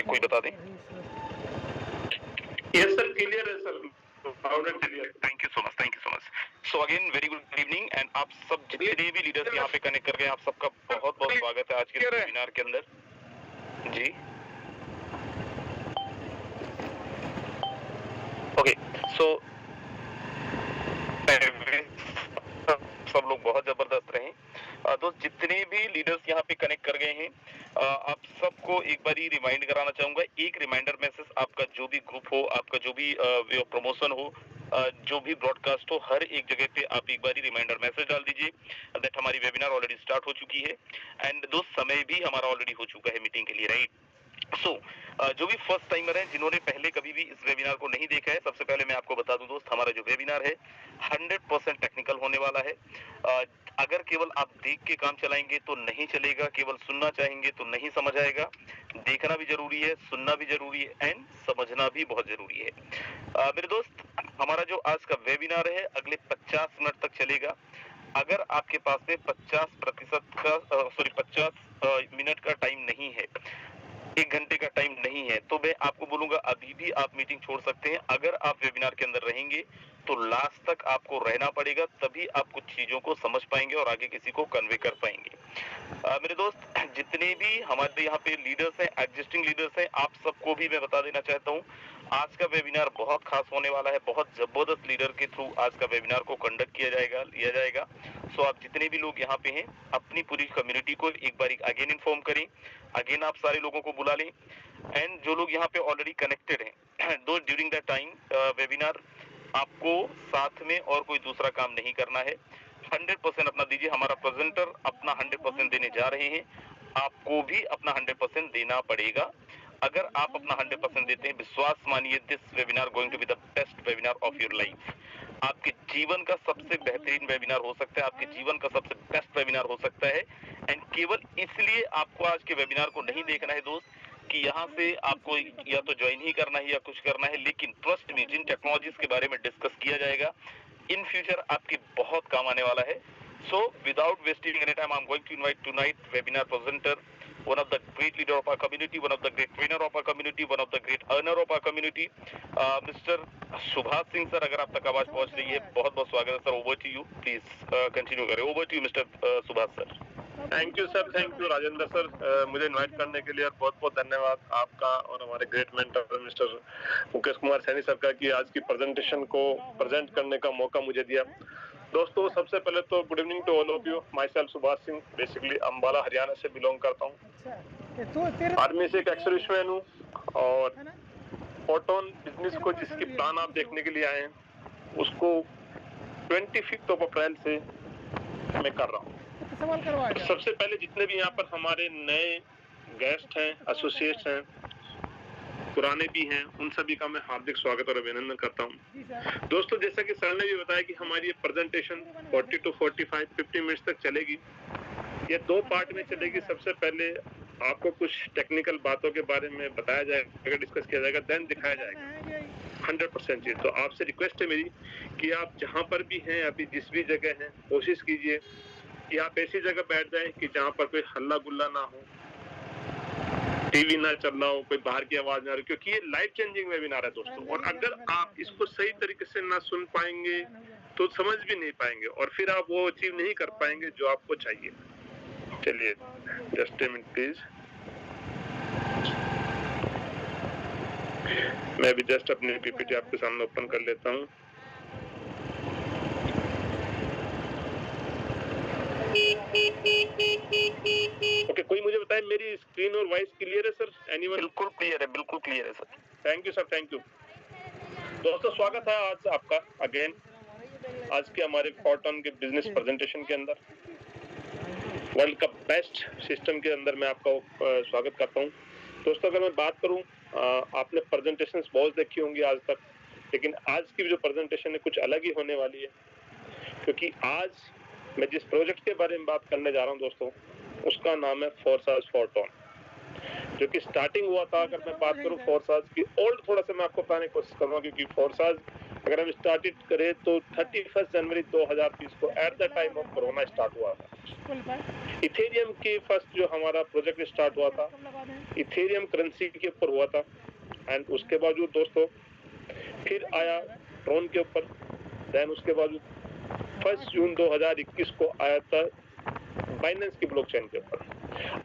कोई बता दें। यस सर, क्लियर है sir, loud and clear. Thank you so much, thank you so much. So again very good evening and आप सब जितने भी लीडर्स यहाँ पे कनेक्ट कर गए, आप सबका बहुत बहुत स्वागत है आज के वेबिनार के अंदर जी। ओके, सो सब लोग बहुत जबरदस्त रहे। दोस्त जितने भी लीडर्स यहाँ पे कनेक्ट कर गए हैं, आप सबको एक बार ही रिमाइंड कराना चाहूंगा। एक रिमाइंडर मैसेज, आपका जो भी ग्रुप हो, आपका जो भी प्रमोशन हो, जो भी ब्रॉडकास्ट हो, हर एक जगह पे आप एक बार ही रिमाइंडर मैसेज डाल दीजिए दैट हमारी वेबिनार ऑलरेडी स्टार्ट हो चुकी है एंड दोस्त समय भी हमारा ऑलरेडी हो चुका है मीटिंग के लिए, राइट। सो जो भी फर्स्ट टाइमर हैं, जिन्होंने पहले कभी भी इस वेबिनार को नहीं देखा है, सबसे पहले मैं आपको बता दूं दोस्त, हमारा जो वेबिनार है 100% टेक्निकल होने वाला है। अगर केवल आप देख के काम चलाएंगे तो नहीं चलेगा, केवल सुनना चाहेंगे तो नहीं समझ आएगा। देखना भी जरूरी है, सुनना भी जरूरी है एंड समझना भी बहुत जरूरी है। मेरे दोस्त, हमारा जो आज का वेबिनार है अगले 50 मिनट तक चलेगा। अगर आपके पास में 50 मिनट का टाइम नहीं है, 1 घंटे का टाइम नहीं है, तो मैं आपको बोलूंगा अभी भी आप मीटिंग छोड़ सकते हैं। अगर आप वेबिनार के अंदर रहेंगे तो लास्ट तक आपको रहना पड़ेगा, तभी आप कुछ चीजों को समझ पाएंगे और आगे किसी को कन्वे कर पाएंगे। मेरे दोस्त, जितने भी हमारे यहाँ पे लीडर्स हैं, एग्जिस्टिंग लीडर्स हैं, आप सबको भी मैं बता देना चाहता हूँ आज का वेबिनार बहुत खास होने वाला है। बहुत जबरदस्त लीडर के थ्रू आज का वेबिनार को कंडक्ट किया जाएगा। सो आप जितने भी लोग यहाँ पे हैं, अपनी पूरी कम्युनिटी को एक बार अगेन इन्फॉर्म करें, अगेन आप सारे लोगों को बुला लें एंड जो लोग यहाँ पे ऑलरेडी कनेक्टेड हैं, दो ड्यूरिंग द टाइम वेबिनार आपको साथ में और कोई दूसरा काम नहीं करना है। 100% अपना दीजिए। हमारा प्रेजेंटर अपना 100% देने जा रहे हैं, आपको भी अपना 100% देना पड़ेगा। अगर आप अपना 100% देते हैं, विश्वास मानिए, this webinar going to be the best webinar of your life. आपके जीवन का सबसे बेहतरीन वेबिनार हो सकता है, आपके जीवन का सबसे बेस्ट वेबिनार हो सकता है एंड केवल इसलिए आपको आज के वेबिनार को नहीं देखना है दोस्त कि यहाँ से आपको या तो ज्वाइन ही करना है या कुछ करना है, लेकिन ट्रस्ट मी, जिन टेक्नोलॉजीज के बारे में डिस्कस किया जाएगा इन फ्यूचर आपके बहुत काम आने वाला है। So without wasting any time, I'm going to invite tonight webinar presenter, one of the great leader of our community, one of the great trainer of our community, one of the great earner of our community, Mr. Subhash Singh sir. अगर आप तक आवाज पहुंच रही है, बहुत बहुत स्वागत है sir. Over to you, please continue करें। Over to you mister Subhash sir. Thank you sir, thank you Rajendra sir, मुझे इनवाइट करने के लिए बहुत बहुत धन्यवाद आपका और हमारे great mentor mister Mukesh Kumar Saini sir का कि आज की प्रेजेंटेशन को प्रेजेंट करने का मौका मुझे दिया। दोस्तों, सबसे पहले तो good evening to all of you. Myself Subhash Singh, basically Ambala Haryana से बिलोंग करता हूँ। आर्मी से एक एक्स-सर्विसमैन हूँ और फोटोन बिजनेस को जिसकी प्लान आप देखने के लिए आए हैं, उसको 25 ऑफ अप्रैल से मैं कर रहा हूँ। तो सबसे पहले जितने भी यहाँ पर हमारे नए गेस्ट हैं, एसोसिएट्स हैं, पुराने भी हैं, उन सभी का मैं हार्दिक स्वागत और अभिनंदन करता हूँ। दोस्तों, जैसा कि सर ने भी बताया कि हमारी ये प्रेजेंटेशन 40 to 45 50 मिनट्स तक चलेगी। ये 2 पार्ट में चलेगी। सबसे पहले आपको कुछ टेक्निकल बातों के बारे में बताया जाएगा, डिस्कस किया जाएगा, देन दिखाया जाएगा 100% चीज। तो आपसे रिक्वेस्ट है मेरी कि आप जहाँ पर भी हैं, अभी जिस भी जगह हैं, कोशिश कीजिए कि आप ऐसी जगह बैठ जाएं कि जहाँ पर कोई हल्ला गुल्ला ना हो, टीवी ना चल रहा हो, कोई बाहर की आवाज ना हो, क्योंकि ये लाइफ चेंजिंग वेबिनार है दोस्तों। और अगर आप इसको सही तरीके से ना सुन पाएंगे तो समझ भी नहीं पाएंगे और फिर आप वो अचीव नहीं कर पाएंगे जो आपको चाहिए। चलिए, जस्ट ए मिनट प्लीज। मैं भी जस्ट अपनी पीपीटी आपके सामने ओपन कर लेता हूँ। ओके, कोई मुझे बताए मेरी स्क्रीन और वॉइस क्लियर है सर? एनीवन? बिल्कुल क्लियर है, बिल्कुल क्लियर है sir. Thank you sir, thank you. दोस्तों, स्वागत है आज आपका अगेन आज के हमारे फोटोन के बिजनेस प्रेजेंटेशन के अंदर। वर्ल्ड का बेस्ट सिस्टम के अंदर मैं आपका स्वागत करता हूँ। दोस्तों, अगर मैं बात करूँ, आपने प्रेजेंटेशंस बहुत देखी होंगी आज तक, लेकिन आज की जो प्रेजेंटेशन है कुछ अलग ही होने वाली है, क्योंकि आज मैं जिस प्रोजेक्ट के बारे में बात करने जा रहा हूं दोस्तों, उसका नाम है फोर्साज फोटोन, जो कि स्टार्टिंग हुआ था। अगर मैं बात करूं फोर्साज की ओल्ड, थोड़ा सा मैं आपको बताने की कोशिश करूंगा, क्योंकि फोर्साज अगर हम स्टार्टेड करें तो 31 जनवरी 2020 को at the time of corona start हुआ था। इथेरियम के फर्स्ट जो हमारा प्रोजेक्ट स्टार्ट हुआ था इथेरियम करेंसी के ऊपर हुआ था, एंड उसके बावजूद दोस्तों फिर आया ट्रोन के ऊपर, देन उसके बावजूद 1 जून 2021 को आया था बाइनेंस की ब्लॉकचेन के ऊपर।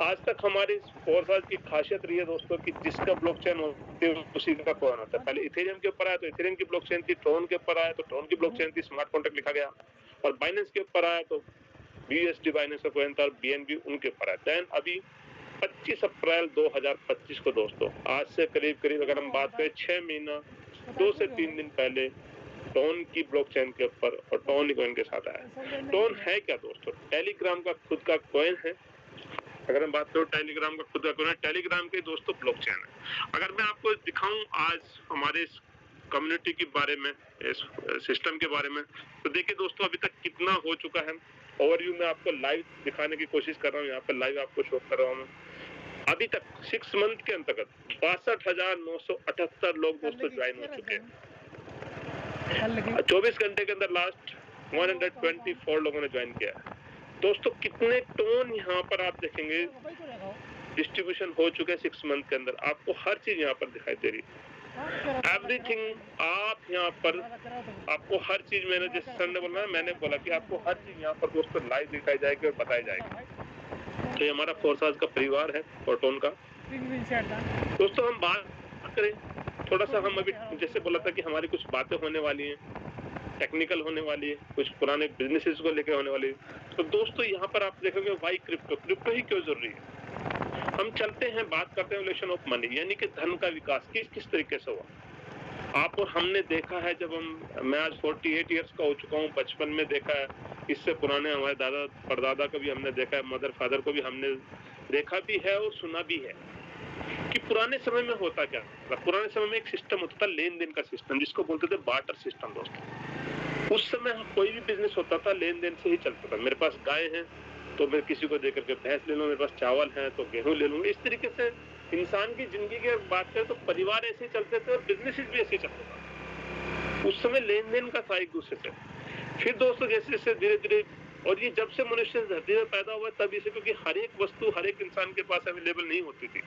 आज तक हमारी फोर्साज की खासियत रही है दोस्तों कि जिसका ब्लॉकचेन होती है उसी का कॉइन होता है। पहले इथेरियम के ऊपर आया तो इथेरियम की ब्लॉकचेन थी, ट्रोन के ऊपर आया तो ट्रोन की ब्लॉकचेन थी, स्मार्ट कॉन्ट्रैक्ट लिखा गया, और बाइनेंस के ऊपर आया तो BUSD बाइनेंस का कॉइन था, BNB उनके ऊपर आया। देन अभी 25 अप्रैल 2025 को दोस्तों आज से करीब अगर हम बात करें 6 महीना 2 से 3 दिन पहले टोन की ब्लॉकचेन के ऊपर और टोन कॉइन के साथ आया। टोन है क्या दोस्तों? टेलीग्राम का खुद का कॉइन है। अगर हम बात करें टेलीग्राम का खुद का कॉइन है, टेलीग्राम के दोस्तों ब्लॉकचेन है। अगर मैं आपको दिखाऊं आज हमारे इस कम्युनिटी के बारे में, इस सिस्टम के बारे में, तो देखिए दोस्तों अभी तक कितना हो चुका है। ओवरव्यू में आपको लाइव दिखाने की कोशिश कर रहा हूँ, यहाँ पर लाइव आपको शो कर रहा हूँ। अभी तक 6 मंथ के अंतर्गत 62,978 लोग दोस्तों ज्वाइन हो चुके हैं। 24 घंटे के अंदर लास्ट 124 लोगों ने ज्वाइन किया है। दोस्तों कितने टोन यहाँ पर आप देखेंगे डिस्ट्रीब्यूशन हो चुके हैं 6 मंथ के अंदर। आपको हर चीज यहाँ पर दिखाई दे रही है, एवरीथिंग। आप यहाँ पर आपको हर चीज, मैंने जैसे सर ने बोला, मैंने बोला कि आपको हर चीज यहाँ पर दोस्तों लाइव दिखाई जाएगी और बताई जाएगी। तो ये हमारा फोर्साज का परिवार है फोर्टोन का। दोस्तों हम बात करें थोड़ा सा, हम अभी जैसे बोला था कि हमारी कुछ बातें होने वाली हैं, टेक्निकल होने वाली है, कुछ पुराने बिजनेसेस को लेकर होने वाली है। तो दोस्तों यहाँ पर आप देखोगे वाई क्रिप्टो ही क्यों जरूरी है। हम चलते हैं, बात करते हैं रिलेशन ऑफ मनी, यानी कि धन का विकास किस तरीके से हुआ। आप और हमने देखा है, जब मैं आज 48 ईयर्स का हो चुका हूँ, बचपन में देखा है, इससे पुराने हमारे दादा परदादा को भी हमने देखा है, मदर फादर को भी हमने देखा भी है और सुना भी है कि पुराने समय में होता क्या था। पुराने समय में एक सिस्टम होता था, लेन देन का सिस्टम, जिसको बोलते थे बार्टर सिस्टम दोस्तों। उस समय कोई भी बिजनेस होता था लेन देन से ही चलता था। मेरे पास गाय है तो मैं किसी को देकर के भैंस ले लूं, मेरे पास चावल है तो गेहूं ले लूं। इस तरीके से इंसान की जिंदगी की बात करें तो परिवार ऐसे ही चलते थे और बिजनेसेस भी ऐसे ही चलते थे। उस समय लेन देन का था एक दूसरे से। फिर दोस्तों जैसे जैसे धीरे धीरे, और ये जब से मनुष्य धरती में पैदा हुआ तभी से, क्योंकि हर एक वस्तु हर एक इंसान के पास अवेलेबल नहीं होती थी।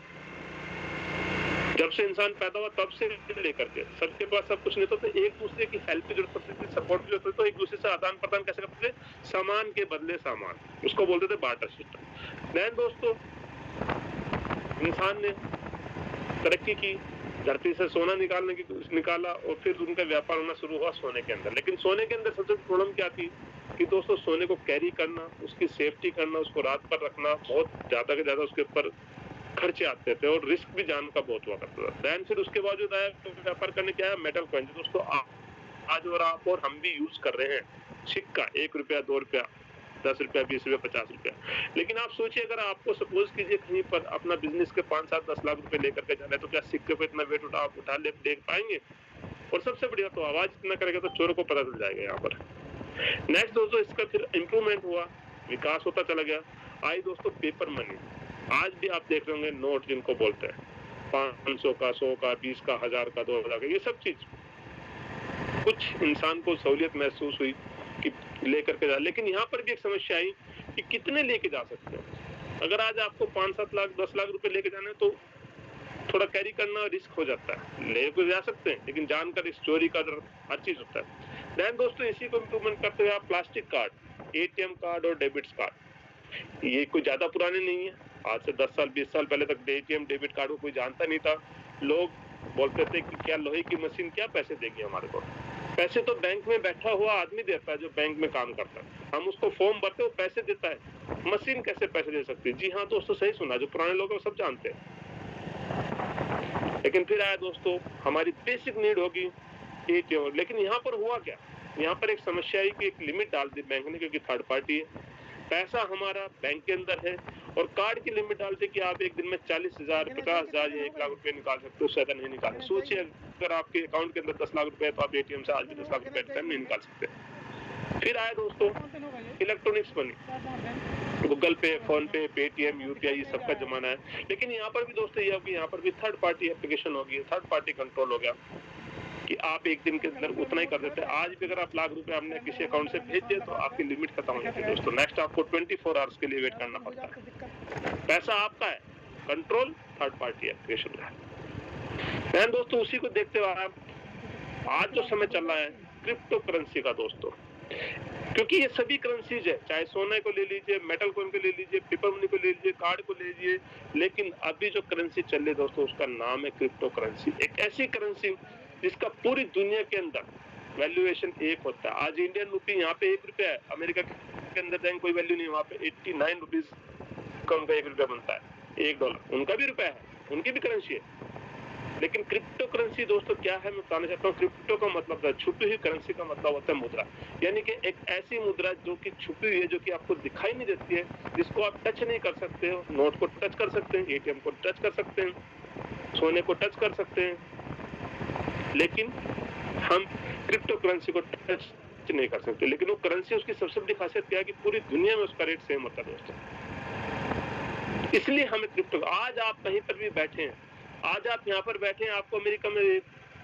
जब से इंसान पैदा हुआ तब से लेकर के सबके पास सब कुछ नहीं होता, तो एक दूसरे की हेल्प की जरूरत पड़ती थी, सपोर्ट की जरूरत पड़ती थी। तो एक दूसरे से आदान प्रदान कैसे करते थे? सामान के बदले सामान, उसको बोलते थे बार्टर सिस्टम। देन दोस्तों इंसान ने तरक्की की, धरती से सोना निकाला और फिर उनका व्यापार होना शुरू हुआ सोने के अंदर। लेकिन सोने के अंदर सबसे प्रॉब्लम क्या थी कि दोस्तों सोने को कैरी करना, उसकी सेफ्टी करना, उसको रात पर रखना, बहुत ज्यादा के ज्यादा उसके ऊपर खर्चे आते थे और रिस्क भी जान का बहुत हुआ करता था। देन फिर उसके बावजूद आया तो व्यापार करने क्या है, मेटल कॉइन। दोस्तों आज और आप और हम भी यूज कर रहे हैं सिक्का, 1 रुपया, 2 रुपया, 10 रुपया, 20 रुपया, 50 रुपया। लेकिन आप सोचिए, अगर आपको सपोज कीजिए कहीं पर अपना बिजनेस के 5, 7, 10 लाख रुपए लेकर के जाना है, तो क्या सिक्के पे इतना वेट उठा ले देख पाएंगे? और सबसे बढ़िया तो आवाज इतना करेगा तो चोरों को पता चल जाएगा यहाँ पर। नेक्स्ट दोस्तों इसका फिर इम्प्रूवमेंट हुआ, विकास होता चला गया। आई दोस्तों पेपर मनी। आज भी आप देख रहे होंगे नोट जिनको बोलते हैं, 500 का, 100 का, 20 का, 1000 का, 2000 का, ये सब चीज कुछ इंसान को सहूलियत महसूस हुई कि लेकर के जा। लेकिन यहाँ पर भी एक समस्या आई कि कितने लेके जा सकते हैं। अगर आज आपको 5, 7 लाख, 10 लाख रुपए लेके जाना है तो थोड़ा कैरी करना रिस्क हो जाता है। लेके जा सकते हैं लेकिन जान का रिस्क, चोरी का डर, हर चीज होता है। देन दोस्तों इसी को इम्प्रूवमेंट करते हुए आप प्लास्टिक कार्ड, ATM कार्ड और डेबिट कार्ड, ये कोई ज्यादा पुराने नहीं है। आज से 10 साल 20 साल पहले तक ATM डेबिट कार्ड को कोई जानता नहीं था। लोग बोलते थे कि क्या लोहे की मशीन क्या पैसे देगी हमारे को। पैसे तो बैंक में बैठा हुआ आदमी देता है जो बैंक में काम करता है। हम उसको फॉर्म भरते, वो पैसे देता है। मशीन कैसे पैसे दे सकती है? जी हाँ दोस्तों, सही सुना, जो पुराने लोग हैं वो सब जानते हैं। लेकिन फिर आया दोस्तों हमारी बेसिक नीड होगी ATM। लेकिन यहाँ पर हुआ क्या, यहाँ पर एक समस्या है कि एक लिमिट डाल दी बैंक ने, क्योंकि थर्ड पार्टी है, पैसा हमारा बैंक के अंदर है और कार्ड की लिमिट डालते कि आप एक दिन में 40,000, 50,000 या 1 लाख रुपए निकाल सकते हो, उससे ज्यादा नहीं निकाल सकते। सोचिए अगर आपके अकाउंट के अंदर 10 लाख रुपए है तो आप ATM से आज भी 10 लाख रुपए टाइम नहीं निकाल सकते। फिर आया दोस्तों इलेक्ट्रॉनिक्स मनी, गूगल पे, फोन पे, पेटीएम, UPI, ये सबका जमाना है। लेकिन यहाँ पर भी दोस्तों ये होगी, यहाँ पर भी थर्ड पार्टी एप्लीकेशन होगी, थर्ड पार्टी कंट्रोल हो गया। कि आप एक दिन के अंदर उतना ही कर देते हैं। आज भी अगर आप लाख रुपए आपने किसी अकाउंट से भेज दिए तो आपकी लिमिट खत्म हो जाती है दोस्तों। नेक्स्ट आपको 24 आवर्स के लिए वेट करना पड़ता है। पैसा आपका है, कंट्रोल थर्ड पार्टी एप्लीकेशन है। दोस्तों उसी को देखते हुए आज जो समय चल रहा है क्रिप्टो करेंसी का दोस्तों, क्योंकि ये सभी करेंसीज है, चाहे सोने को ले लीजिए, मेटल कॉइन को ले लीजिए, पेपर मनी को ले लीजिए, कार्ड को ले लीजिए, लेकिन अभी जो करेंसी चल रही है दोस्तों उसका नाम है क्रिप्टो करेंसी। एक ऐसी करेंसी जिसका पूरी दुनिया के अंदर वैल्यूएशन एक होता है। आज इंडियन रुपी यहाँ पे 1 रुपया है, अमेरिका के अंदर जाएंगे कोई वैल्यू नहीं, वहाँ पे 89 रुपीज का उनका 1 रुपया बनता है, $1 उनका भी रुपया है, उनकी भी करेंसी है। लेकिन क्रिप्टो करेंसी दोस्तों क्या है मैं बताना चाहता हूँ। क्रिप्टो का मतलब है छुपी हुई, करेंसी का मतलब होता है मुद्रा, यानी कि एक ऐसी मुद्रा जो कि छुपी हुई है, जो कि आपको दिखाई नहीं देती है, जिसको आप टच नहीं कर सकते हो। नोट को टच कर सकते हैं, एटीएम को टच कर सकते हैं, सोने को टच कर सकते हैं, लेकिन हम क्रिप्टो करेंसी को टच नहीं कर सकते। लेकिन वो करेंसी, उसकी सबसे बड़ी खासियत क्या है कि पूरी दुनिया में उसका रेट सेम होता है दोस्तों। इसलिए हमें क्रिप्टो, आज आप कहीं पर भी बैठे हैं, आज आप यहाँ पर बैठे हैं, आपको अमेरिका में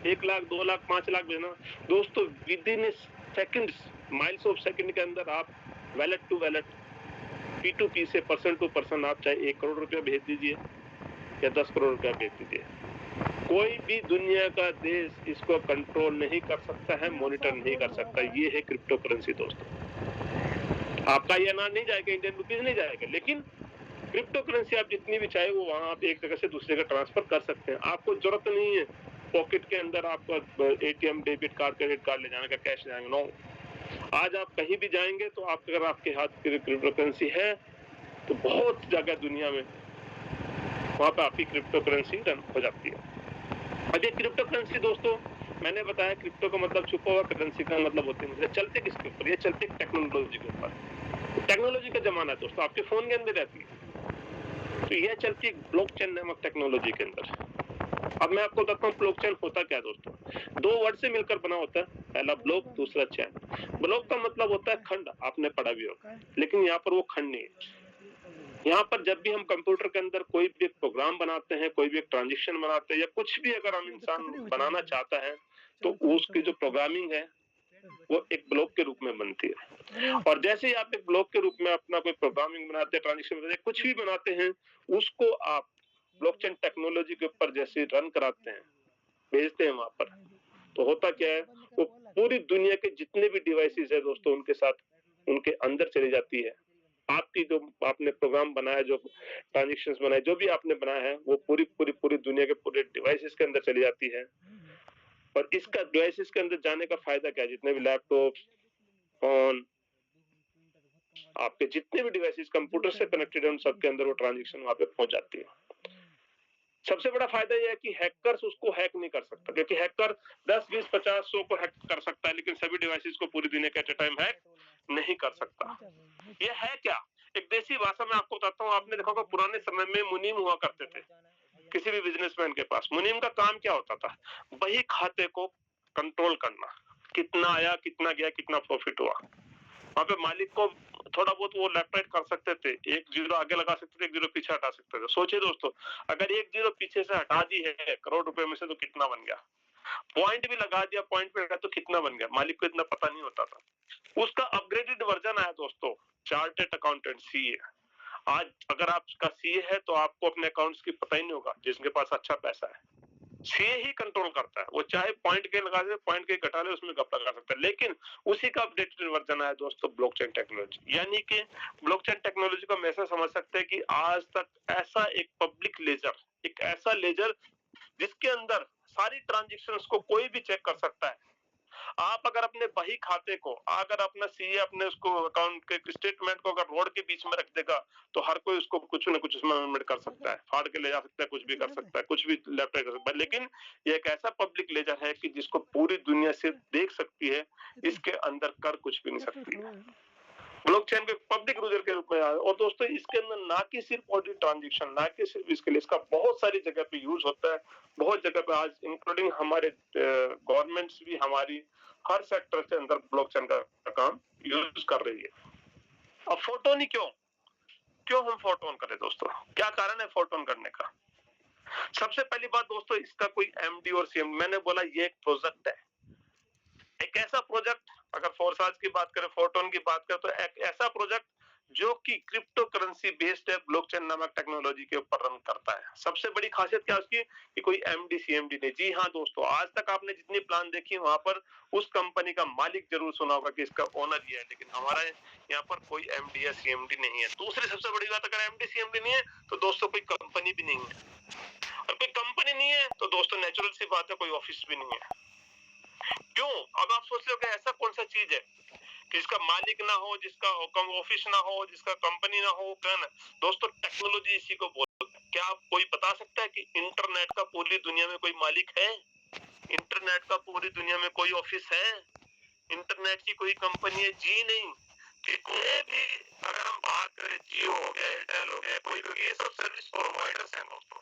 1 लाख 2 लाख 5 लाख देना दोस्तों, with in seconds, miles of second के अंदर आप वैलेट टू वैलेट, P2P से पर्सन टू पर्सन आप चाहे 1 करोड़ रुपया भेज दीजिए या 10 करोड़ रुपया भेज दीजिए, कोई भी दुनिया का देश इसको कंट्रोल नहीं कर सकता है, मॉनिटर नहीं कर सकता। ये है क्रिप्टो करेंसी दोस्तों। आपका ये ना नहीं जाएगा, इंडियन रुपीज नहीं जाएगा, लेकिन क्रिप्टो करेंसी आप जितनी भी चाहे वो वहां आप एक जगह से दूसरे जगह ट्रांसफर कर सकते हैं। आपको जरूरत नहीं है पॉकेट के अंदर आपका ATM, debit card, credit card ले जाने का, कैश ले जाएंगे, नो। आज आप कहीं भी जाएंगे तो आप, अगर आपके हाथ क्रिप्टो करेंसी है तो बहुत जगह दुनिया में वहां पे आपकी क्रिप्टो करेंसी रन हो जाती है। अब ये क्रिप्टो करेंसी दोस्तों, मैंने बताया क्रिप्टो का मतलब छुपा हुआ, करेंसी का मतलब होती है, चलते किसके ऊपर, ये चलते टेक्नोलॉजी के ऊपर। टेक्नोलॉजी का जमाना है दोस्तों, आपके फोन के अंदर रहती है, तो यह चलती है ब्लॉकचेन नामक टेक्नोलॉजी के अंदर। अब मैं आपको बताता हूँ ब्लॉकचेन होता क्या दोस्तों। 2 वर्ड से मिलकर बना होता है, पहला ब्लॉक, दूसरा चैन। ब्लॉक का मतलब होता है खंड, आपने पढ़ा भी होगा, लेकिन यहाँ पर वो खंड नहीं है। यहाँ पर जब भी हम कंप्यूटर के अंदर कोई भी एक प्रोग्राम बनाते हैं, कोई भी एक ट्रांजेक्शन बनाते हैं, या कुछ भी अगर हम इंसान बनाना चाहता है, तो उसकी जो प्रोग्रामिंग है वो एक ब्लॉक के रूप में बनती है। और जैसे ही आप एक ब्लॉक के रूप में अपना कोई प्रोग्रामिंग बनाते हैं, ट्रांजेक्शन बनाते हैं, कुछ भी बनाते हैं, उसको आप ब्लॉकचेन टेक्नोलॉजी के ऊपर जैसे रन कराते हैं, भेजते हैं वहां पर, तो होता क्या है, वो पूरी दुनिया के जितने भी डिवाइसेस है दोस्तों, उनके साथ उनके अंदर चली जाती है। आपकी जो आपने प्रोग्राम बनाया, जो ट्रांजेक्शंस बनाए, जो भी आपने बनाया है, वो पूरी पूरी पूरी दुनिया के पूरे डिवाइसेस के अंदर चली जाती है। और इसका डिवाइसेस के अंदर जाने का फायदा क्या है, जितने भी लैपटॉप, फोन, आपके जितने भी डिवाइसेस कंप्यूटर से कनेक्टेड है, उन सबके अंदर वो ट्रांजेक्शन वहां पे पहुंच जाती है। सबसे बड़ा फायदा यह है कि हैकर्स उसको हैक नहीं कर सकता, क्योंकि हैकर 10, 20, 50, 100 को हैक कर सकता है, लेकिन सभी डिवाइसेस को पूरी दुनिया के एट ए टाइम हैक नहीं कर सकता। ये है क्या, एक देसी भाषा में आपको बताता हूँ। आपने देखा होगा पुराने समय में मुनीम हुआ करते थे किसी भी बिजनेसमैन के पास। मुनीम का काम क्या होता था, वही खाते को कंट्रोल करना, कितना आया, कितना गया, कितना प्रॉफिट हुआ। वहां पे मालिक को थोड़ा बहुत वो लेफ्ट राइट कर सकते थे, 1 जीरो आगे लगा सकते थे, 1 जीरो पीछे हटा सकते थे। सोचिए दोस्तों, अगर 1 जीरो पीछे से हटा दी है करोड़ रुपए में से, तो कितना बन गया। पॉइंट भी लगा दिया, पॉइंट पे लगा तो कितना बन गया, मालिक को इतना पता नहीं होता था। उसका अपग्रेडेड वर्जन आया दोस्तों, चार्टर्ड अकाउंटेंट, सीए। आज अगर आपका सीए है तो आपको अपने अकाउंट्स की पता ही नहीं होगा, जिसके पास अच्छा पैसा है। सीए ही कंट्रोल करता है, वो चाहे पॉइंट के लगा दे, पॉइंट के घटा ले, उसमें गप लगा सकता है। लेकिन उसी का अपडेटेड वर्जन आया दोस्तों, ब्लॉकचेन टेक्नोलॉजी। यानी कि ब्लॉकचेन टेक्नोलॉजी को हम ऐसा समझ सकते हैं कि आज तक ऐसा एक पब्लिक लेजर, एक ऐसा लेजर जिसके अंदर सारी ट्रांजेक्शंस को कोई भी चेक कर सकता है। आप अगर अपने बही खाते को, अगर अपना सीए अपने उसको अकाउंट के स्टेटमेंट को अगर रोड के बीच में रख देगा, तो हर कोई उसको कुछ न कुछ उसमें अमेंडमेंट कर सकता है, फाड़ के ले जा सकता है, कुछ भी कर सकता है, कुछ भी लेफ्ट कर सकता है। लेकिन ये एक ऐसा पब्लिक लेजर है कि जिसको पूरी दुनिया से देख सकती है, इसके अंदर कर कुछ भी नहीं सकती है। ब्लॉकचेन के पब्लिक यूजर के रूप में आया। और दोस्तों इसके अंदर ना कि सिर्फ ऑडिट ट्रांजेक्शन, ना कि सिर्फ इसके लिए, इसका बहुत सारी जगह पे यूज होता है, बहुत जगह पे आज इंक्लूडिंग हमारे गवर्नमेंट्स भी हमारी हर सेक्टर के अंदर ब्लॉकचेन का काम यूज कर रही है। अब फोटोन ही क्यों हम फोटोन करें दोस्तों, क्या कारण है फोटोन करने का। सबसे पहली बात दोस्तों, इसका कोई एमडी और सीएम, मैंने बोला ये एक प्रोजेक्ट है, एक ऐसा प्रोजेक्ट, अगर फोरसाज की बात करें, फोरटोन की बात करें, तो एक ऐसा प्रोजेक्ट जो कि क्रिप्टो करेंसी बेस्ड है, ब्लॉकचेन नामक टेक्नोलॉजी के ऊपर रन करता है। सबसे बड़ी खासियत क्या है उसकी कि कोई एमडी सीएमडी नहीं। जी हाँ दोस्तों, आज तक आपने जितनी प्लान देखी वहां पर उस कंपनी का मालिक जरूर सुना होगा कि इसका ओनर ये है, लेकिन हमारा यहाँ पर कोई एमडी या सीएमडी नहीं है। दूसरी सबसे बड़ी बात, अगर एमडी सीएमडी नहीं है तो दोस्तों कोई कंपनी भी नहीं है, और कोई कंपनी नहीं है तो दोस्तों नेचुरल सी बात है कोई ऑफिस भी नहीं है। क्यों? अब आप सोच रहे हो कि ऐसा कौन सा चीज है कि जिसका मालिक ना हो, जिसका ऑफिस ना हो, जिसका कंपनी ना हो, क्या ना? दोस्तों टेक्नोलॉजी इसी को बोलते हैं। क्या आप कोई बता सकता है कि इंटरनेट का पूरी दुनिया में कोई मालिक है? इंटरनेट का पूरी दुनिया में कोई ऑफिस है? इंटरनेट की कोई कंपनी है? जी नहीं। कितने भी अगर हम बात करें, जियो हो गया, एयरटेल हो गया, कोई भी, ये सब सर्विस प्रोवाइडर्स हैं दोस्तों,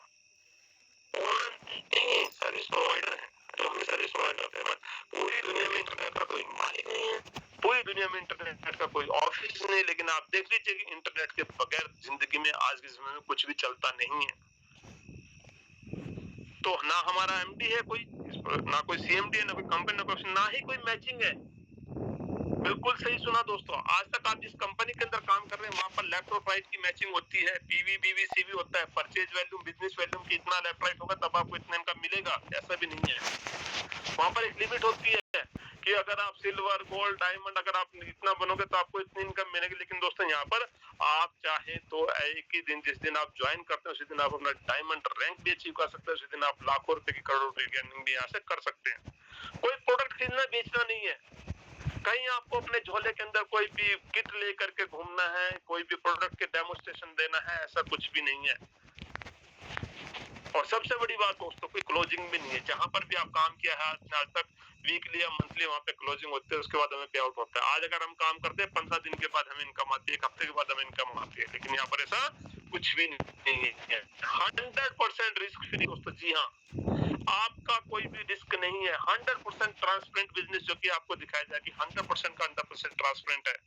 सर्विस प्रोवाइडर है, जो हमें सर्विस प्रोवाइडर है। पूरी दुनिया में इंटरनेट का कोई मालिक नहीं है, पूरी दुनिया में इंटरनेट का कोई ऑफिस नहीं। लेकिन आप देख लीजिए कि इंटरनेट के बगैर जिंदगी में आज के समय में कुछ भी चलता नहीं है। तो ना हमारा एमडी है कोई, ना कोई सीएमडी है, ना कोई कंपनी, ना कोई, ना ही कोई मैचिंग है। बिल्कुल सही सुना दोस्तों, आज तक आप जिस कंपनी के अंदर काम कर रहे हैं वहां पर लेफ्ट और राइट की मैचिंग होती है, पीवी बीवी सीवी होता है, परचेज वैल्यूम बिजनेस वैल्यूम की इतना लेफ्ट राइट होगा तब आपको इतना इनकम मिलेगा, ऐसा भी नहीं है। वहां पर एक लिमिट होती है कि अगर आप सिल्वर गोल्ड डायमंड अगर आप इतना बनोगे तो आपको इतनी इनकम मिलेगी। लेकिन दोस्तों यहाँ पर आप चाहे तो एक ही दिन, जिस दिन आप ज्वाइन करते हैं उसी दिन आप अपना डायमंड रैंक भी अचीव कर सकते हैं, उसी दिन आप लाखों रुपए की, करोड़ों रुपए की अर्निंग भी यहाँ से कर सकते हैं। कोई प्रोडक्ट खरीदना बेचना नहीं है, कहीं आपको अपने झोले के अंदर कोई भी किट लेकर के घूमना है, कोई भी प्रोडक्ट के डेमोन्स्ट्रेशन देना है, ऐसा कुछ भी नहीं है। और सबसे बड़ी बात दोस्तों, कोई क्लोजिंग भी नहीं है। जहां पर भी आप काम किया है आज तक, वीकली या मंथली वहां पे क्लोजिंग होती है, उसके बाद हमें पे आउट होता है। आज अगर हम काम करते हैं 15 दिन के बाद हमें इनकम आती है, एक हफ्ते के बाद हमें इनकम आती है, लेकिन यहाँ पर ऐसा कुछ भी नहीं है। 100% रिस्क फ्री दोस्तों। जी हाँ, आपका कोई भी रिस्क नहीं है। 100% ट्रांसपेरेंट बिजनेस जो कि आपको दिखाया जाए कि 100% का 100% ट्रांसपेरेंट है।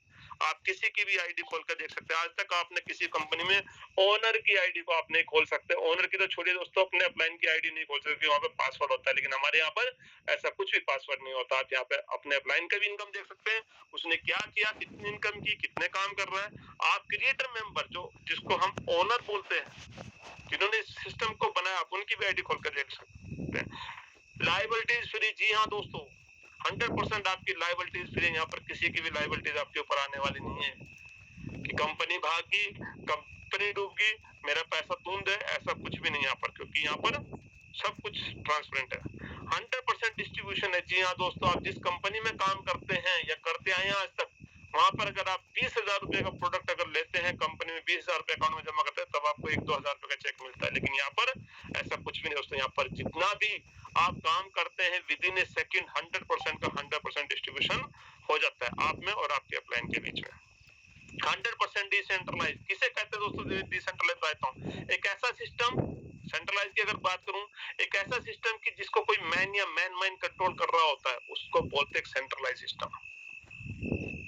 आप किसी की भी आईडी खोल कर देख सकते हैं। आज तक आपने किसी कंपनी में ओनर की आईडी को आप नहीं खोल सकते। ओनर की तो छोड़िए दोस्तों, अपने अपलाइन की आईडी नहीं खोल सकते, वहां पे पासवर्ड होता है। लेकिन हमारे यहाँ पर ऐसा कुछ भी पासवर्ड नहीं होता। आप यहाँ पे अपने अपलाइन का भी इनकम देख सकते हैं, उसने क्या किया, कितनी इनकम की, कितने काम कर रहा है। आप क्रिएटर मेंबर, जो जिसको हम ओनर बोलते हैं, जिन्होंने इस सिस्टम को बनाया, आप उनकी भी आईडी खोल कर देख सकते हैं। Liabilities free. जी हाँ दोस्तों, 100% आपकी लायबिलिटीज फ्री। यहाँ पर किसी की भी लायबिलिटीज आपके ऊपर आने वाली नहीं है कि कंपनी भागी, कंपनी डूबी, मेरा पैसा तुम दे, ऐसा कुछ भी नहीं यहाँ पर, क्योंकि यहाँ पर सब कुछ ट्रांसपेरेंट है। 100% डिस्ट्रीब्यूशन है। जी हाँ दोस्तों, आप जिस कंपनी में काम करते हैं या करते आए हैं आज तक, वहां पर अगर आप 20,000 रुपए का प्रोडक्ट अगर लेते हैं, कंपनी में 20,000 रुपए अकाउंट में जमा करते हैं, तब आपको 1-2 हजार रुपए का चेक मिलता है। लेकिन यहाँ पर ऐसा कुछ भी नहीं दोस्तों। यहाँ पर जितना भी आप काम करते हैं, विद इन ए सेकेंड 100% का 100% डिस्ट्रीब्यूशन हो जाता है आप में और आपके अपलाइन के बीच में। 100% डिसेंट्रलाइज किसे कहते हैं दोस्तों? डिसेंट्रलाइज कहता हूँ एक ऐसा सिस्टम, सेंट्रलाइज की अगर बात करूं, एक ऐसा सिस्टम की जिसको कोई मैन या मैन माइंड कंट्रोल कर रहा होता है, उसको बोलते हैं सेंट्रलाइज सिस्टम।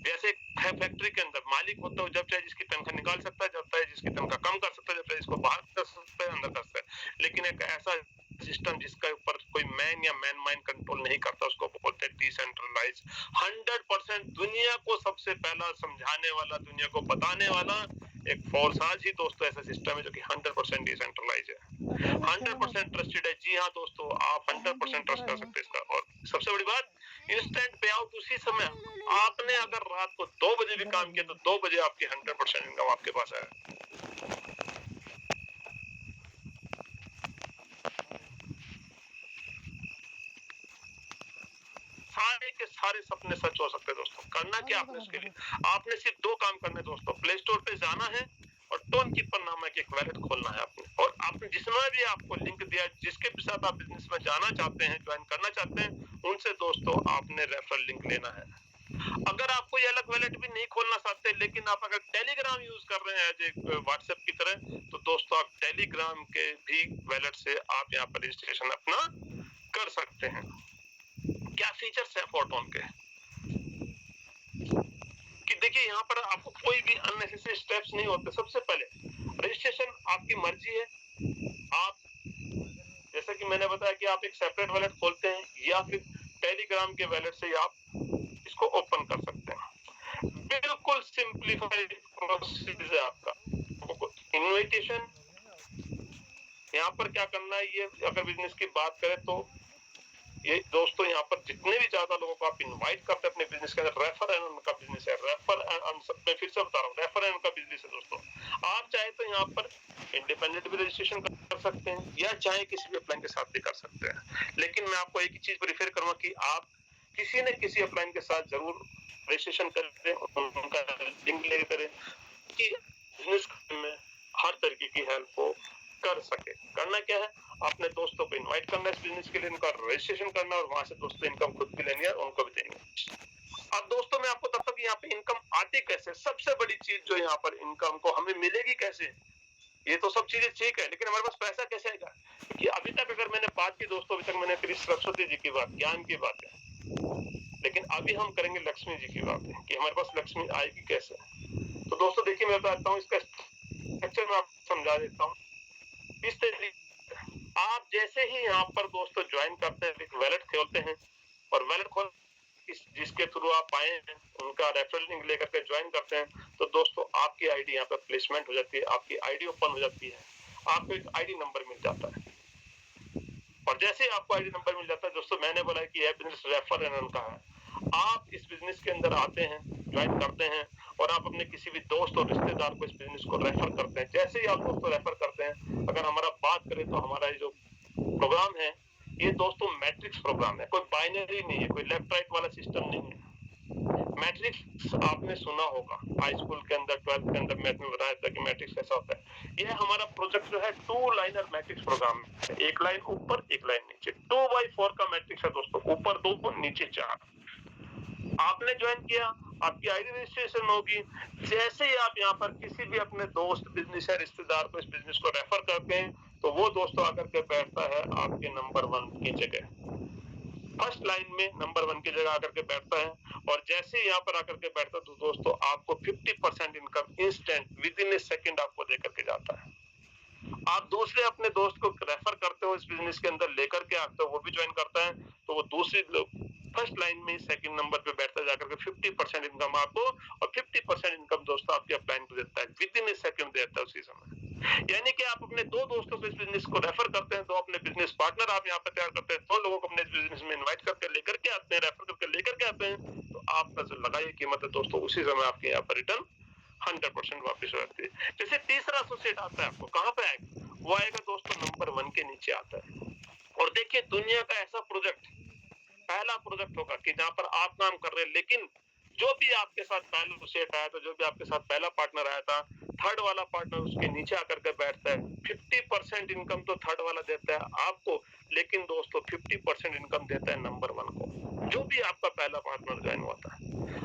जैसे फैक्ट्री के अंदर मालिक होता है, जब चाहे जिसकी तनख्वाह निकाल सकता है, जब चाहे जिसकी तनख्वाह कम कर सकता है, जब चाहे इसको बाहर कर सकता है, अंदर कर सकता है। लेकिन एक ऐसा सिस्टम जिसका ऊपर कोई मैन या मैन माइंड कंट्रोल नहीं करता, उसको बोलते हैं डिसेंट्रलाइज। 100% दुनिया को सबसे पहला समझाने वाला, दुनिया को बताने वाला एक फोरसाज ही दोस्तों ऐसा सिस्टम है जो कि 100% डिसेंट्रलाइज है, 100% ट्रस्टेड है। जी हाँ दोस्तों, आप 100% ट्रस्ट कर सकते हैं इसका। और सबसे बड़ी बात, इंस्टेंट पे आउट उसी समय। आपने अगर रात को 2 बजे भी काम किया तो 2 बजे आपकी 100% इनकम आपके पास है। सारे के सारे सपने सच हो सकते हैं दोस्तों। करना क्या आपने इसके लिए? आपने सिर्फ 2 काम करने दोस्तों। प्ले स्टोर पे जाना है और टोन कीपर नामक एक वैलेट खोलना है आपने, और आपने जिसमें भी आपको लिंक दिया, जिसके भी साथ आप बिजनेस में जाना चाहते हैं, ज्वाइन करना चाहते हैं, उनसे दोस्तों आपने रेफरल लिंक लेना है। अगर आप कोई अलग वैलेट भी नहीं खोलना चाहते, लेकिन आप अगर टेलीग्राम यूज कर रहे हैं एक व्हाट्सएप की तरह, तो दोस्तों आप टेलीग्राम के भी वैलेट से आप यहाँ पर रजिस्ट्रेशन अपना कर सकते हैं। क्या फीचर्स है फोरटोन के कि देखिए, यहाँ पर आपको कोई भी अननेसेसरी स्टेप्स नहीं होते। सबसे पहले रजिस्ट्रेशन आपकी मर्जी है, आप जैसा कि मैंने बताया कि आप एक सेपरेट वॉलेट खोलते हैं या फिर टेलीग्राम के वॉलेट से आप इसको ओपन कर सकते हैं। बिल्कुल सिंप्लीफाइड प्रोसेस है आपका। इन्विटेशन यहाँ पर क्या करना है, ये अगर बिजनेस की बात करें तो ये दोस्तों यहाँ पर जितने भी ज्यादा लोगों को आप इनवाइट करते हैं अपने बिजनेस के अंदर, रेफर एंड अर्न का बिजनेस है। रेफर एंड अर्न, मैं फिर से बता रहा हूँ, रेफर एंड अर्न का बिजनेस है दोस्तों। आप चाहे तो यहाँ पर इंडिपेंडेंट भी रजिस्ट्रेशन कर सकते हैं या चाहे किसी भी अपलाइन के साथ भी कर सकते हैं, लेकिन मैं आपको एक ही चीज प्रीफर करूंगा कि आप किसी न किसी अपलाइन के साथ जरूर रजिस्ट्रेशन करें, उनका लिंक लेकर करें कि बिजनेस में हर तरीके की हेल्प हो कर सके। करना क्या है, अपने दोस्तों को इनवाइट करना है इस बिजनेस के लिए, उनका रजिस्ट्रेशन करना और वहां से दोस्तों इनकम खुद भी लेनी है और उनको भी देनी है। अब दोस्तों मैं आपको बताता हूँ यहाँ पे इनकम आती कैसे। सबसे बड़ी चीज जो यहाँ पर इनकम को हमें मिलेगी कैसे, ये तो सब चीजें ठीक है, लेकिन हमारे पास पैसा कैसे आएगा? क्योंकि अभी तक अगर मैंने बात की दोस्तों, अभी तक मैंने करी सरस्वती जी की बात, ज्ञान की बात है, लेकिन अभी हम करेंगे लक्ष्मी जी की बात है कि हमारे पास लक्ष्मी आएगी कैसे। तो दोस्तों देखिए मैं बताता हूँ इसका स्ट्रक्चर, मैं आपको समझा देता हूँ। इस तरीके आप जैसे ही यहाँ पर दोस्तों ज्वाइन करते हैं, एक वैलेट खोलते हैं और वैलेट खोल जिसके थ्रू आप आए हैं उनका रेफरल लिंक लेकर के ज्वाइन करते हैं, तो दोस्तों आपकी आईडी यहाँ पर प्लेसमेंट हो जाती है, आपकी आईडी ओपन हो जाती है, आपको एक आईडी नंबर मिल जाता है। और जैसे ही आपको आईडी नंबर मिल जाता है दोस्तों, मैंने बोला कि यह बिजनेस रेफर एंड अर्न का है। आप इस बिजनेस के अंदर आते हैं, ज्वाइन करते हैं और आप अपने किसी भी दोस्त और रिश्तेदार को इस बिजनेस को रेफर करते हैं। जैसे ही आप दोस्तों रेफर करते हैं, अगर हमारा बात करें तो हमारा ये जो प्रोग्राम है ये दोस्तों मैट्रिक्स प्रोग्राम है, कोई बाइनरी नहीं है, कोई लेफ्ट राइट वाला सिस्टम नहीं है। मैट्रिक्स आपने सुना होगा हाई स्कूल के अंदर, 12th के अंदर मैथ में बताया था कि मैट्रिक्स कैसा होता है। ये हमारा प्रोजेक्ट जो है 2 लाइनर मैट्रिक्स प्रोग्राम है, एक लाइन ऊपर एक लाइन नीचे, 2x4 का मैट्रिक्स है दोस्तों, ऊपर 2 नीचे 4। आपने ज्वाइन किया, आपकी आईडी रजिस्ट्रेशन होगी। जैसे ही आप यहाँ पर किसी भी अपने दोस्त, बिजनेस या रिश्तेदार को इस बिजनेस को रेफर करते हैं, तो वो दोस्तों आकर के बैठता है आपके नंबर 1 की जगह, फर्स्ट लाइन में नंबर 1 की जगह आकर के बैठता है। और जैसे ही यहाँ पर आकर के बैठता है तो दोस्तों आपको 50% income instant with in A second आपको देकर के जाता है। आप दूसरे अपने दोस्त को रेफर करते हो इस बिजनेस के अंदर, लेकर के आते हो, वो भी ज्वाइन करता है, तो वो दूसरी फर्स्ट लाइन में सेकंड नंबर पे बैठता जाकर के 50% इनकम आपको और 50% इनकम दोस्तों आपके अपलाइन को देता है, विद इन ए सेकंड देता है उसी समय। यानी कि आप अपने 2 दोस्तों को इस बिजनेस को रेफर करते हैं, 2 अपने बिजनेस पार्टनर आप यहाँ पे तैयार करते हैं, 2 लोगों को अपने बिजनेस में इन्वाइट करके लेकर के आते हैं, रेफर करके लेकर के आते हैं, तो आपका जो लगाई कीमत है दोस्तों उसी समय आपके यहाँ पर रिटर्न 100% वापस हो जाती है। जैसे तीसरा एसोसिएट आता है, आपको कहाँ पे आएगा? वो आएगा दोस्तों नंबर 1 के नीचे आता है। और देखिए दुनिया का ऐसा प्रोजेक्ट, पहला प्रोजेक्ट होगा कि जहाँ पर आप काम कर रहे हैं, लेकिन जो भी आपके साथ पहला एसोसिएट आया था, जो भी आपके साथ पहला पार्टनर आया था, थर्ड वाला पार्टनर उसके नीचे आकर के बैठता है। 50% इनकम तो थर्ड वाला देता है आपको, लेकिन दोस्तों 50% इनकम देता है नंबर 1 को, जो भी आपका पहला पार्टनर ज्वाइन हुआ था।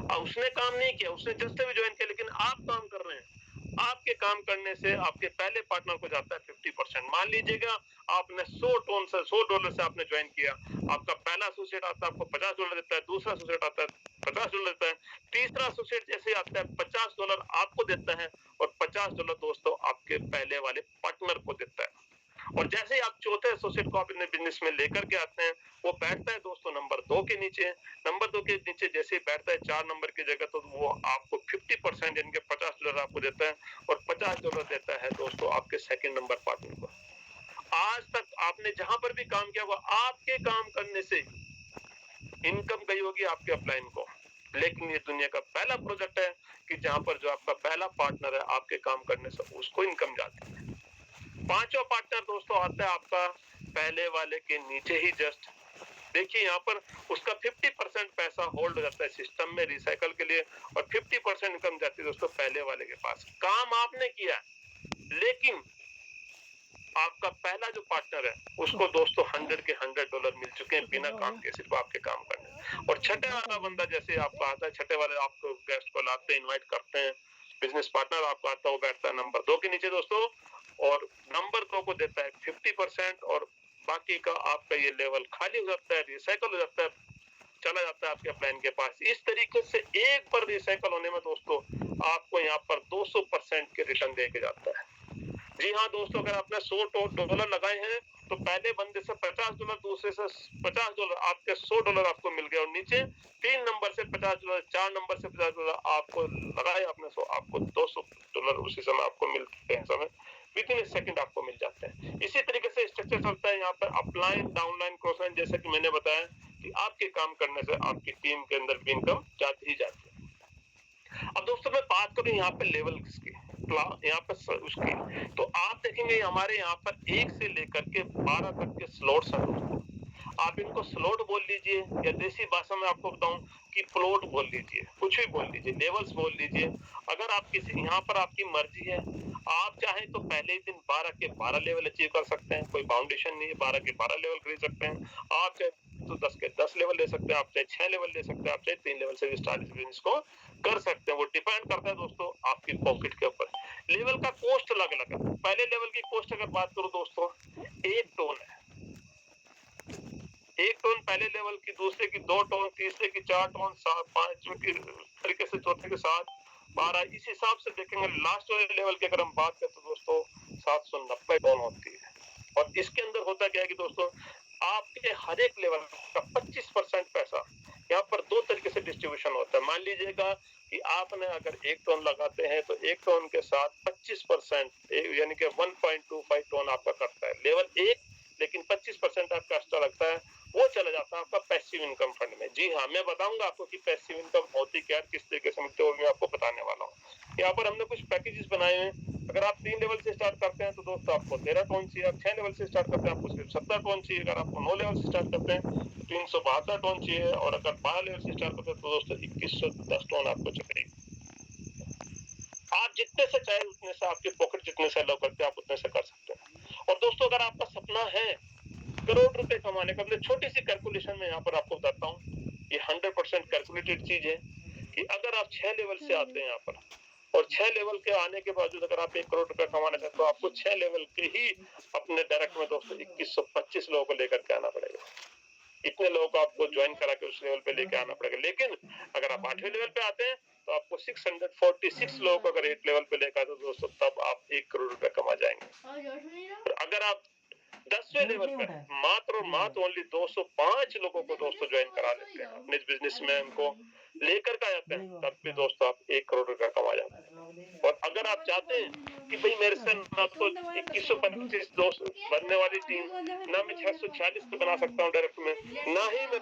अब उसने काम नहीं किया, उसने जस्ट भी ज्वाइन किया, लेकिन आप काम कर रहे हैं। आपके काम करने से आपके पहले पार्टनर को जाता है 50%। मान लीजिएगा आपने $100 से आपने ज्वाइन किया, आपका पहला एसोसिएट आता है, आपको $50 देता है, दूसरा एसोसिएट आता है $50 देता है, तीसरा एसोसिएट जैसे आता है $50 आपको देता है और $50 दोस्तों आपके पहले वाले पार्टनर को देता है। और जैसे ही आप चौथे एसोसिएट को अपने बिजनेस में लेकर के आते हैं, वो बैठता है दोस्तों नंबर 2 के नीचे। नंबर 2 के नीचे जैसे ही बैठता है 4 नंबर की जगह, तो वो आपको 50% यानी कि $50 आपको देता है और $50 देता है दोस्तों आपके सेकंड नंबर पार्टनर को। आज तक आपने जहां पर भी काम किया हुआ, आपके काम करने से इनकम गई होगी आपके अपलाइन को, लेकिन ये दुनिया का पहला प्रोजेक्ट है कि जहां पर जो आपका पहला पार्टनर है, आपके काम करने से उसको इनकम जाती है। पांचवा पार्टनर दोस्तों आता है आपका पहले वाले के नीचे ही जस्ट। देखिए यहाँ पर उसका 50% पैसा होल्ड हो जाता है सिस्टम में रिसाइकल के लिए और 50% इनकम जाती है दोस्तों पहले वाले के पास। काम आपने किया, लेकिन आपका पहला जो पार्टनर है उसको दोस्तों $100 के $100 मिल चुके हैं बिना काम के, सिर्फ आपके काम करने। और छठे वाला बंदा जैसे आपका आता है, छठे वाले आपको गेस्ट को लाते हैं, इन्वाइट करते हैं, बिजनेस पार्टनर आपका आता है, वो बैठता है नंबर 2 के नीचे दोस्तों और नंबर 2 को देता है 50% और बाकी का आपका ये लेवल खाली हो जाता है, रिसाइकल हो जाता है, चला जाता है आपके अपलाइन के पास। इस तरीके से एक बार रिसाइकल होने में दोस्तों आपको यहाँ पर 200% के रिटर्न दे के जाता है। जी हाँ दोस्तों, अगर आपने $100 लगाए हैं तो पहले बंदे से $50, दूसरे से $50, आपके $100 आपको मिल गए और नीचे 3 नंबर से $50, 4 नंबर से $50 आपको लगाए आपने, सो आपको $200 उसी समय आपको मिलते हैं, समय विदिन ए सेकंड आपको मिल जाते हैं। इसी तरीके से स्ट्रक्चर चलता है यहाँ पर अपलाइन, डाउनलाइन, क्रॉसलाइन, जैसे कि मैंने बताया कि आपके काम करने से आपकी टीम के अंदर भी इनकम जाती ही जाती है। अब दोस्तों मैं बात करूं यहाँ पे लेवल्स की, यहाँ पे उसकी, तो आप देखेंगे हमारे यहाँ पर 1 से लेकर के 12 तक के स्लॉट्स हैं दोस्तों। आप इनको स्लॉट बोल लीजिए या देसी भाषा में आपको बताऊं कि प्लॉट बोल लीजिए, कुछ भी बोल लीजिए, लेवल्स बोल लीजिए। अगर आप किसी यहाँ पर आपकी मर्जी है, आप चाहें तो पहले ही दिन 12 के 12 लेवल अचीव कर सकते हैं, कोई बाउंडेशन नहीं है, 12 के 12 लेवल खरीद सकते हैं। आप चाहे तो 10 के 10 लेवल ले सकते हैं, आप चाहे 6 लेवल ले सकते हैं, आप चाहे 3 लेवल से भी स्टार्ट बिजनेस को कर सकते हैं। वो डिपेंड करता है दोस्तों आपकी पॉकेट के ऊपर। लेवल का कॉस्ट अलग-अलग है। पहले लेवल की कॉस्ट अगर बात करूं दोस्तों, 1 टोन है। 1 टोन पहले लेवल की, दूसरे की 2 टोन, तीसरे की 4 टोन, 5वें की तरीके से, चौथे के 7, 12, इस हिसाब से देखेंगे। लास्ट वाले लेवल की अगर हम बात करें तो दोस्तों 790 टोन होती है। और इसके अंदर होता क्या है कि दोस्तों आपके हर एक लेवल का 25% पैसा यहाँ पर 2 तरीके से डिस्ट्रीब्यूशन होता है। मान लीजिएगा कि आपने अगर 1 टोन लगाते हैं तो 1 टोन के साथ 25% यानी कि 1.25 टोन आपका कटता है लेवल 1, लेकिन 25% आपका एक्स्ट्रा लगता है, वो चला जाता है आपका पैसिव इनकम फंड में। जी हाँ, मैं बताऊंगा आपको कि पैसिव इनकम होती क्या है, किस तरीके से मिलते हैं, और मैं आपको बताने वाला हूँ। यहाँ पर हमने कुछ पैकेजेस बनाए हैं। अगर आप 3 लेवल से स्टार्ट करते हैं तो दोस्तों आपको 13 टोन चाहिए, आप 6 लेवल से स्टार्ट करते हैं आपको सिर्फ 17 टोन चाहिए, अगर आपको 9 लेवल से स्टार्ट करते हैं तो 372 टोन चाहिए, और अगर 12 लेवल से स्टार्ट करते हैं तो दोस्तों 2110 टोन आपको चाहिए। आप जितने से चाहे उतने से, आपके पॉकेट जितने से अलाउ करते हैं आप उतने से कर सकते हैं। और दोस्तों अगर आपका सपना है करोड़ रुपए कमाने का, अपने छोटी सी कैलकुलेशन में यहाँ पर आपको बताता हूँ, ये 100% कैलकुलेटेड चीज है कि अगर आप 6 लेवल से आते हैं यहाँ पर, और 6 लेवल के आने के बावजूद अगर आप 1 करोड़ रुपए कमाना चाहते हैं तो आपको 6 लेवल के ही अपने डायरेक्ट में दोस्तों 2125 लोगों को लेकर के आना पड़ेगा। इतने लोगों को आपको ज्वाइन करा के उस लेवल पे लेके आना पड़ेगा। लेकिन अगर आप 8वें लेवल पे आते हैं तो आपको 646 लोगों को अगर 8 लेवल पे लेकर आते तो दोस्तों तब आप 1 करोड़ रुपए कमा जाएंगे। और अगर आप 10वें लेवल पे मात्र और मात्र ओनली 205 लोगों को दोस्तों ज्वाइन करा लेते हैं, अपने बिजनेसमैन को लेकर के आ जाते हैं, तब भी दोस्तों आप 1 करोड़ रुपया कमा जाते हैं। और अगर आप चाहते हैं कि भाई मेरे से ना तो 2125 दोस्त बनने वाली टीम, ना मैं 646 पे बना सकता हूँ डायरेक्ट में, ना ही मैं